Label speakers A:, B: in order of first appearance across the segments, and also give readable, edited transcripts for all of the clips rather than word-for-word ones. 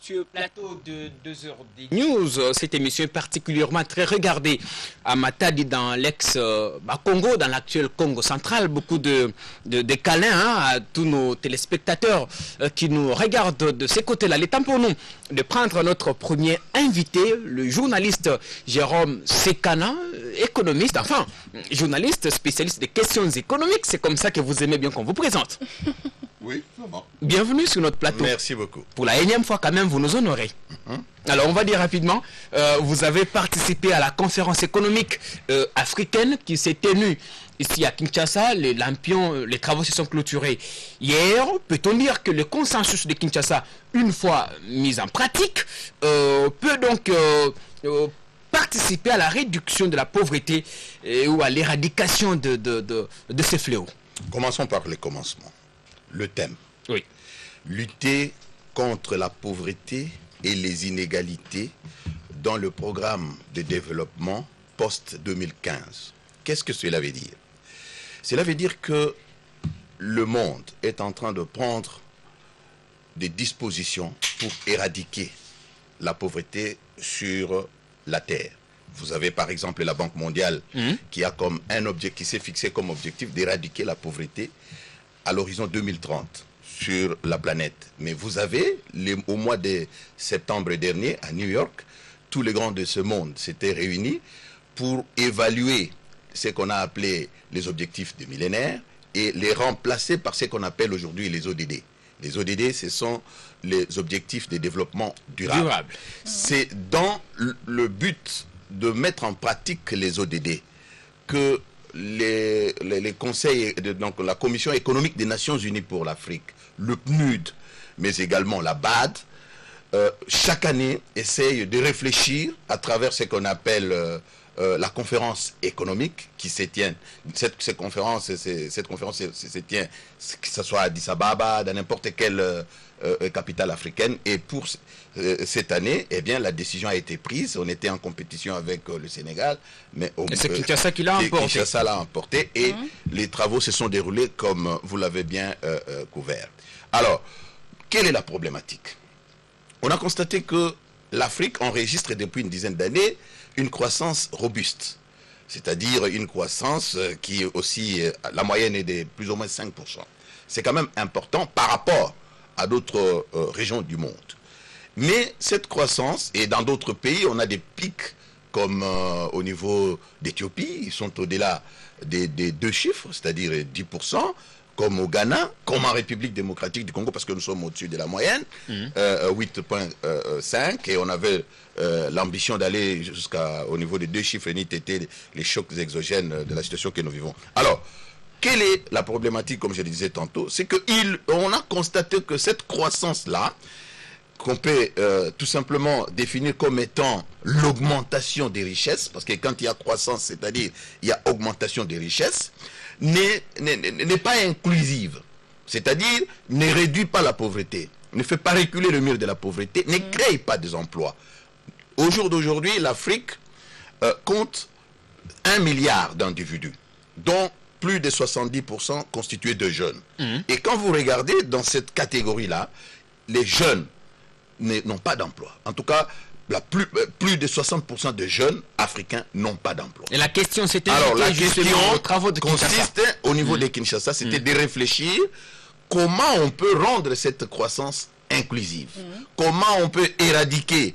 A: sur le plateau de 2h News. Cette émission est particulièrement très regardée à Matadi dans l'ex-Congo, dans l'actuel Congo central. Beaucoup de câlins à tous nos téléspectateurs qui nous regardent de ces côtés-là. Il est temps pour nous de prendre notre premier invité, le journaliste Jérôme Sekana, économiste, enfin, journaliste spécialiste des questions économiques. C'est comme ça que vous aimez bien qu'on vous présente.
B: Oui, ça va.
A: Bienvenue sur notre plateau.
B: Merci beaucoup.
A: Pour la énième fois quand même, vous nous honorez. Alors on va dire rapidement, vous avez participé à la conférence économique africaine qui s'est tenue ici à Kinshasa. Les travaux se sont clôturés hier. Peut-on dire que le consensus de Kinshasa, une fois mis en pratique, peut donc participer à la réduction de la pauvreté ou à l'éradication de ces fléaux?
B: Commençons par le commencement. Le thème.
A: Oui.
B: Lutter contre la pauvreté et les inégalités dans le programme de développement post-2015. Qu'est-ce que cela veut dire? Cela veut dire que le monde est en train de prendre des dispositions pour éradiquer la pauvreté sur la Terre. Vous avez par exemple la Banque mondiale qui a comme un objectif, qui s'est fixé comme objectif d'éradiquer la pauvreté à l'horizon 2030 sur la planète. Mais vous avez, au mois de septembre dernier, à New York, tous les grands de ce monde s'étaient réunis pour évaluer ce qu'on a appelé les objectifs du millénaire et les remplacer par ce qu'on appelle aujourd'hui les ODD. Les ODD, ce sont les objectifs de développement durable. C'est dans le but de mettre en pratique les ODD que les conseils, donc la Commission économique des Nations Unies pour l'Afrique, le PNUD, mais également la BAD, chaque année essaye de réfléchir à travers ce qu'on appelle la conférence économique qui se tient. Cette conférence se tient, que ce soit à Addis Ababa, dans n'importe quelle capitale africaine. Et pour cette année, eh bien, la décision a été prise. On était en compétition avec le Sénégal, mais
A: c'est Kinshasa qui l'a emporté.
B: Kinshasa l'a emporté et les travaux se sont déroulés comme vous l'avez bien couvert. Alors, quelle est la problématique? On a constaté que l'Afrique enregistre depuis une dizaine d'années une croissance robuste, c'est-à-dire une croissance qui aussi, la moyenne est de plus ou moins 5%. C'est quand même important par rapport à d'autres régions du monde. Mais cette croissance, et dans d'autres pays, on a des pics comme au niveau d'Éthiopie, ils sont au-delà des 2 chiffres, c'est-à-dire 10%, comme au Ghana, comme en République démocratique du Congo, parce que nous sommes au-dessus de la moyenne, 8,5, et on avait l'ambition d'aller jusqu'au niveau des 2 chiffres, ni tété les chocs exogènes de la situation que nous vivons. Alors, quelle est la problématique, comme je le disais tantôt? C'est qu'on a constaté que cette croissance-là, qu'on peut tout simplement définir comme étant l'augmentation des richesses, parce que quand il y a croissance, c'est-à-dire il y a augmentation des richesses, n'est pas inclusive, c'est-à-dire ne réduit pas la pauvreté, ne fait pas reculer le mur de la pauvreté, ne crée pas des emplois. Au jour d'aujourd'hui, l'Afrique compte 1 milliard d'individus, dont plus de 70% constitués de jeunes. Et quand vous regardez dans cette catégorie-là, les jeunes n'ont pas d'emploi. En tout cas, plus de 60% de jeunes africains n'ont pas d'emploi.
A: Et la question, c'était
B: la
A: question aux travaux de Kinshasa.
B: Consiste au niveau de Kinshasa, c'était de réfléchir comment on peut rendre cette croissance inclusive, comment on peut éradiquer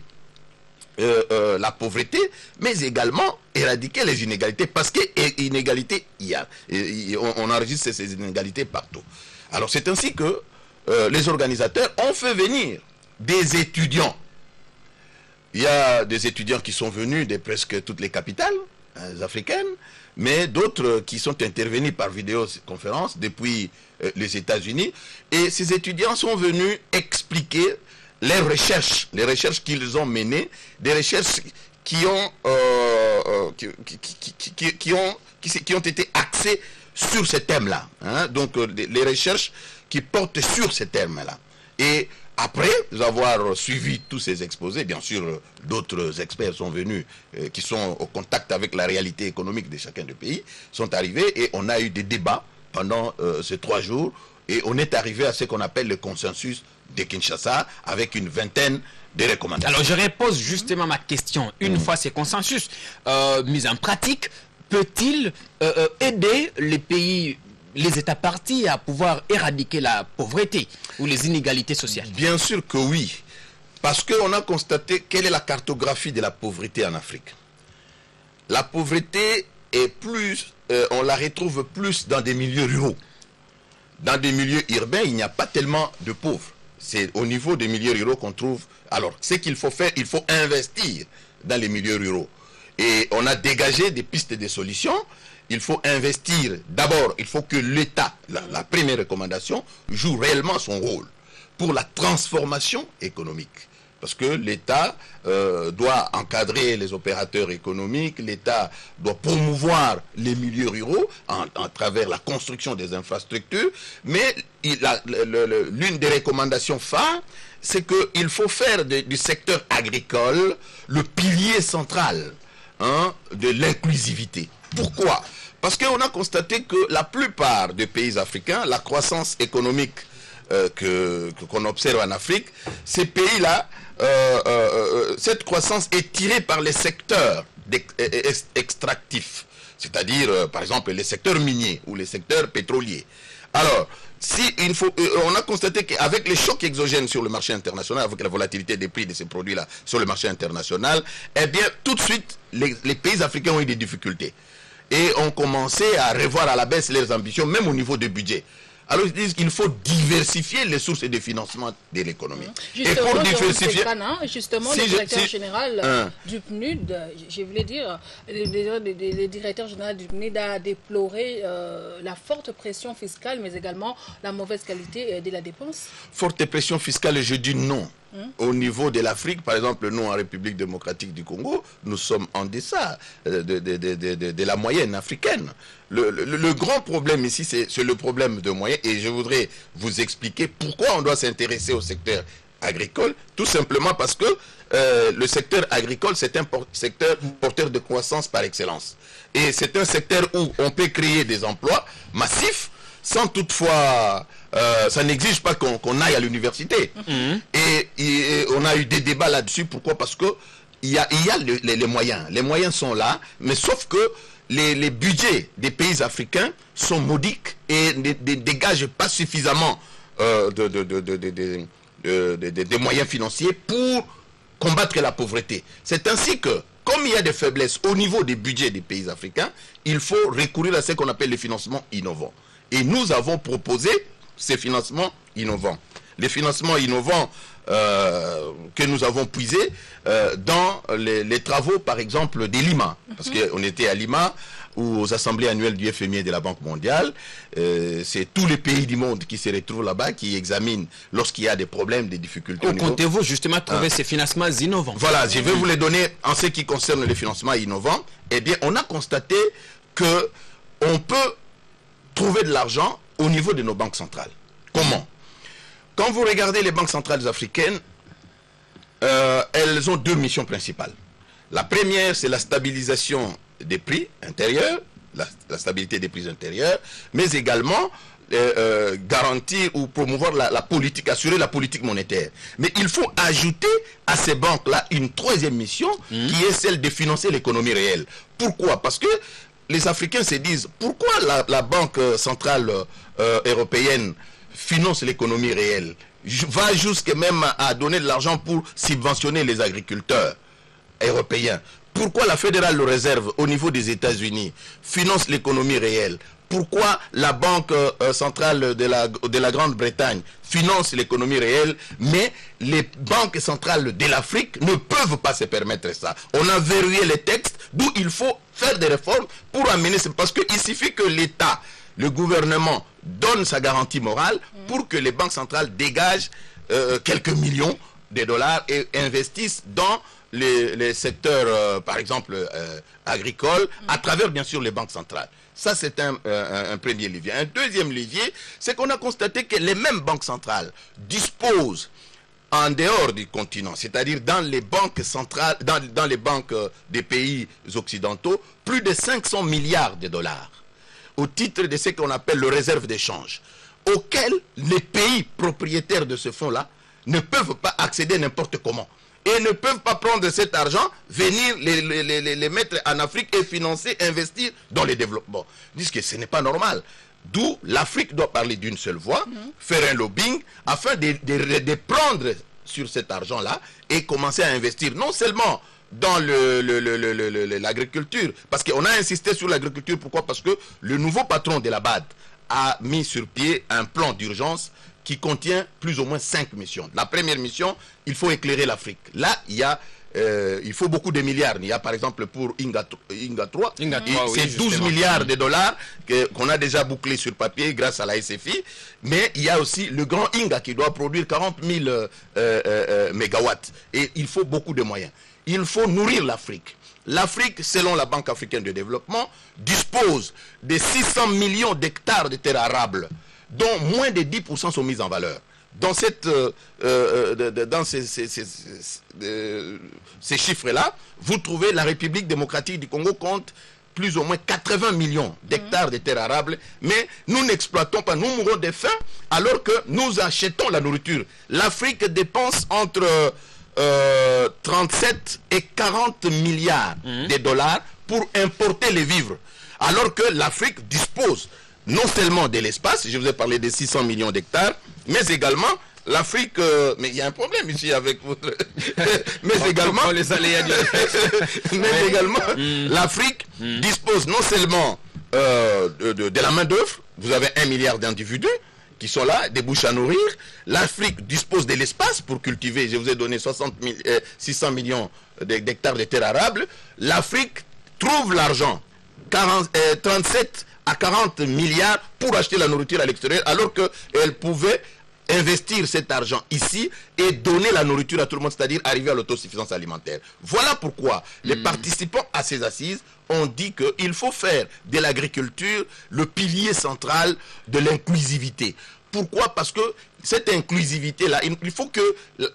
B: la pauvreté, mais également éradiquer les inégalités, parce qu'inégalité, il y a. On enregistre ces inégalités partout. Alors c'est ainsi que les organisateurs ont fait venir des étudiants. Il y a des étudiants qui sont venus de presque toutes les capitales africaines, mais d'autres qui sont intervenus par vidéoconférence depuis les États-Unis. Et ces étudiants sont venus expliquer les recherches qu'ils ont menées, des recherches qui ont été axées sur ce thème-là. Donc les recherches qui portent sur ce thème-là. Et après avoir suivi tous ces exposés, bien sûr, d'autres experts sont venus, qui sont au contact avec la réalité économique de chacun des pays, sont arrivés et on a eu des débats pendant ces 3 jours et on est arrivé à ce qu'on appelle le consensus de Kinshasa avec une vingtaine de recommandations.
A: Alors je repose justement ma question. Une fois ces consensus mis en pratique, peut-il aider les pays, les États partis à pouvoir éradiquer la pauvreté ou les inégalités sociales? Bien
B: sûr que oui. Parce qu'on a constaté quelle est la cartographie de la pauvreté en Afrique. La pauvreté est plus, on la retrouve plus dans des milieux ruraux. Dans des milieux urbains, il n'y a pas tellement de pauvres. C'est au niveau des milieux ruraux qu'on trouve. Alors, ce qu'il faut faire, il faut investir dans les milieux ruraux. Et on a dégagé des pistes de solutions. Il faut investir. D'abord, il faut que l'État, la première recommandation, joue réellement son rôle pour la transformation économique. Parce que l'État doit encadrer les opérateurs économiques, l'État doit promouvoir les milieux ruraux à travers la construction des infrastructures. Mais l'une des recommandations phares, c'est qu'il faut faire du secteur agricole le pilier central de l'inclusivité. Pourquoi? Parce qu'on a constaté que la plupart des pays africains, la croissance économique qu'on observe en Afrique, ces pays-là, cette croissance est tirée par les secteurs extractifs, c'est-à-dire, par exemple, les secteurs miniers ou les secteurs pétroliers. Alors, on a constaté qu'avec les chocs exogènes sur le marché international, avec la volatilité des prix de ces produits-là sur le marché international, eh bien, tout de suite, les pays africains ont eu des difficultés et ont commencé à revoir à la baisse leurs ambitions, même au niveau du budget. Alors ils disent qu'il faut diversifier les sources de financement de l'économie.
C: Et pour diversifier... Justement, le directeur général du PNUD, je voulais dire, le directeur général du PNUD a déploré la forte pression fiscale, mais également la mauvaise qualité de la dépense.
B: Forte pression fiscale, je dis non. Au niveau de l'Afrique, par exemple, nous en République démocratique du Congo, nous sommes en deçà de la moyenne africaine. Le grand problème ici, c'est le problème de moyens, et je voudrais vous expliquer pourquoi on doit s'intéresser au secteur agricole. Tout simplement parce que le secteur agricole, c'est un secteur porteur de croissance par excellence. Et c'est un secteur où on peut créer des emplois massifs, sans toutefois, ça n'exige pas qu'on aille à l'université. Et on a eu des débats là-dessus. Pourquoi? Parce que il y a les moyens. Les moyens sont là, mais sauf que les budgets des pays africains sont modiques et ne dégagent pas suffisamment des moyens financiers pour combattre la pauvreté. C'est ainsi que, comme il y a des faiblesses au niveau des budgets des pays africains, il faut recourir à ce qu'on appelle les financements innovants. Et nous avons proposé ces financements innovants. Les financements innovants que nous avons puisés dans les travaux, par exemple, des Lima. Parce qu'on était à Lima, aux assemblées annuelles du FMI et de la Banque mondiale. C'est tous les pays du monde qui se retrouvent là-bas, qui examinent lorsqu'il y a des problèmes, des difficultés.
A: Où comptez-vous justement trouver ces financements innovants?
B: Voilà, je vais vous les donner en ce qui concerne les financements innovants. Eh bien, on a constaté qu'on peut trouver de l'argent au niveau de nos banques centrales. Comment? Quand vous regardez les banques centrales africaines, elles ont deux missions principales. La première, c'est la stabilisation des prix intérieurs, la stabilité des prix intérieurs, mais également garantir ou promouvoir la politique, assurer la politique monétaire. Mais il faut ajouter à ces banques-là une troisième mission qui est celle de financer l'économie réelle. Pourquoi? Parce que les Africains se disent, pourquoi la Banque centrale européenne finance l'économie réelle, va jusqu'à même à donner de l'argent pour subventionner les agriculteurs européens? Pourquoi la Fédérale de Réserve au niveau des États-Unis finance l'économie réelle? Pourquoi la Banque centrale de la Grande-Bretagne finance l'économie réelle, mais les banques centrales de l'Afrique ne peuvent pas se permettre ça? On a verrouillé les textes, d'où il faut faire des réformes pour amener... Parce qu'il suffit que l'État, le gouvernement, donne sa garantie morale pour que les banques centrales dégagent quelques millions de dollars et investissent dans les secteurs, par exemple, agricoles, à travers, bien sûr, les banques centrales. Ça, c'est un premier levier. Un deuxième levier, c'est qu'on a constaté que les mêmes banques centrales disposent, en dehors du continent, c'est-à-dire dans les banques centrales, dans les banques des pays occidentaux, plus de 500 milliards de dollars au titre de ce qu'on appelle le réserve d'échange, auquel les pays propriétaires de ce fonds-là ne peuvent pas accéder n'importe comment. Et ne peuvent pas prendre cet argent, venir les mettre en Afrique et financer, investir dans le développement. Ils disent que ce n'est pas normal. D'où l'Afrique doit parler d'une seule voix, faire un lobbying, afin de prendre sur cet argent-là et commencer à investir non seulement dans l'agriculture, parce qu'on a insisté sur l'agriculture. Pourquoi? Parce que le nouveau patron de la BAD a mis sur pied un plan d'urgence qui contient plus ou moins 5 missions. La première mission, il faut éclairer l'Afrique. Là, il faut beaucoup de milliards. Il y a par exemple pour Inga 3, c'est 12 milliards de dollars qu'on a déjà bouclés sur papier grâce à la SFI. Mais il y a aussi le grand Inga qui doit produire 40 000 mégawatts. Et il faut beaucoup de moyens. Il faut nourrir l'Afrique. L'Afrique, selon la Banque africaine de développement, dispose de 600 millions d'hectares de terres arables, dont moins de 10% sont mis en valeur. Dans ces chiffres-là, vous trouvez la République démocratique du Congo compte plus ou moins 80 millions d'hectares de terres arables, mais nous n'exploitons pas, nous mourons de faim alors que nous achetons la nourriture. L'Afrique dépense entre 37 et 40 milliards de dollars pour importer les vivres, alors que l'Afrique dispose non seulement de l'espace, je vous ai parlé des 600 millions d'hectares, mais également l'Afrique, mais il y a un problème ici avec votre... mais également, mais également l'Afrique dispose non seulement de la main d'œuvre, vous avez 1 milliard d'individus qui sont là, des bouches à nourrir. L'Afrique dispose de l'espace pour cultiver, je vous ai donné 600 millions d'hectares de terres arables. L'Afrique trouve l'argent, 37 à 40 milliards pour acheter la nourriture à l'extérieur, alors qu'elle pouvait investir cet argent ici et donner la nourriture à tout le monde, c'est-à-dire arriver à l'autosuffisance alimentaire. Voilà pourquoi les participants à ces assises ont dit qu'il faut faire de l'agriculture le pilier central de l'inclusivité. Pourquoi? Parce que cette inclusivité-là, il faut que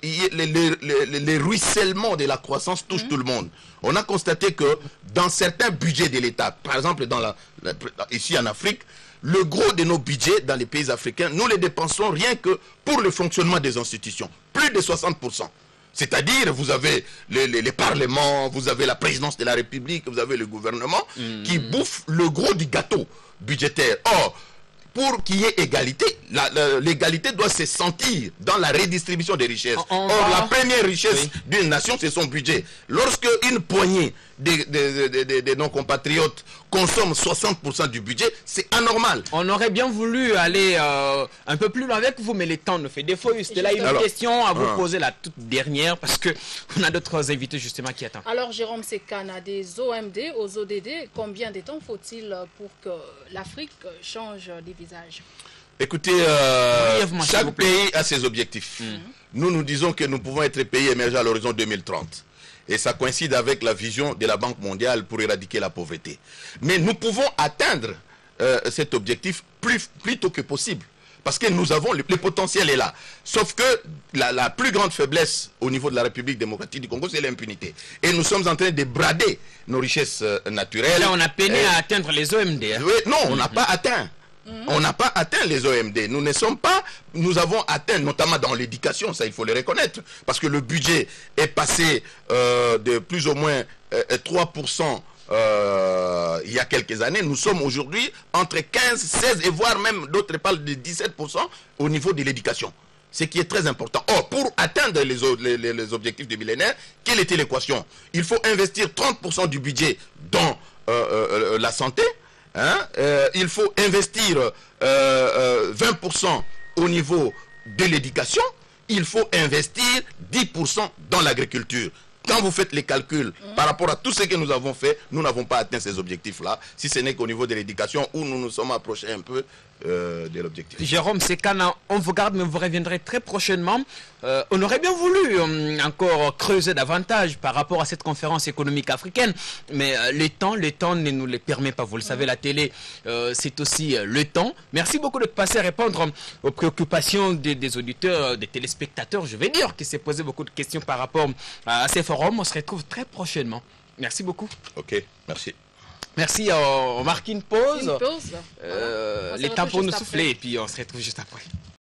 B: les ruissellements de la croissance touchent tout le monde. On a constaté que dans certains budgets de l'État, par exemple ici en Afrique, le gros de nos budgets dans les pays africains, nous les dépensons rien que pour le fonctionnement des institutions. Plus de 60%. C'est-à-dire, vous avez les parlements, vous avez la présidence de la République, vous avez le gouvernement qui bouffe le gros du gâteau budgétaire. Or, pour qu'il y ait égalité, l'égalité doit se sentir dans la redistribution des richesses. Or, la première richesse d'une nation, c'est son budget. Lorsque une poignée de nos compatriotes consomme 60% du budget, c'est anormal.
A: On aurait bien voulu aller un peu plus loin avec vous, mais le temps nous fait défaut. C'était là une question à vous poser, la toute dernière, parce qu'on a d'autres invités justement qui attendent.
C: Alors, Jérôme Sekana, des OMD aux ODD, combien de temps faut-il pour que l'Afrique change des visages?
B: Écoutez, chaque pays a ses objectifs. Nous disons que nous pouvons être pays émergents à l'horizon 2030. Et ça coïncide avec la vision de la Banque mondiale pour éradiquer la pauvreté. Mais nous pouvons atteindre cet objectif plus tôt que possible. Parce que nous avons, le potentiel est là. Sauf que la plus grande faiblesse au niveau de la République démocratique du Congo, c'est l'impunité. Et nous sommes en train de brader nos richesses naturelles.
A: Là, on a peiné à atteindre les OMD. Hein.
B: Oui, non, on n'a pas atteint. On n'a pas atteint les OMD. Nous avons atteint, notamment dans l'éducation, ça il faut le reconnaître, parce que le budget est passé de plus ou moins 3% il y a quelques années. Nous sommes aujourd'hui entre 15, 16 et voire même d'autres parlent de 17% au niveau de l'éducation. Ce qui est très important. Or, pour atteindre les objectifs du millénaire, quelle était l'équation? Il faut investir 30% du budget dans la santé. Il faut investir 20% au niveau de l'éducation, il faut investir 10% dans l'agriculture. Quand vous faites les calculs par rapport à tout ce que nous avons fait, nous n'avons pas atteint ces objectifs-là, si ce n'est qu'au niveau de l'éducation où nous nous sommes approchés un peu de l'objectif.
A: Jérôme Sekana, on vous garde, mais vous reviendrez très prochainement. On aurait bien voulu encore creuser davantage par rapport à cette conférence économique africaine, mais le temps ne nous le permet pas. Vous le savez, la télé, c'est aussi le temps. Merci beaucoup de passer à répondre aux préoccupations des auditeurs, des téléspectateurs, je vais dire, qui s'est posé beaucoup de questions par rapport à ces forums. On se retrouve très prochainement. Merci beaucoup.
B: Ok, merci.
A: Merci, on marque une pause.
C: Une pause.
A: Les temps pour nous souffler et puis on se retrouve juste après.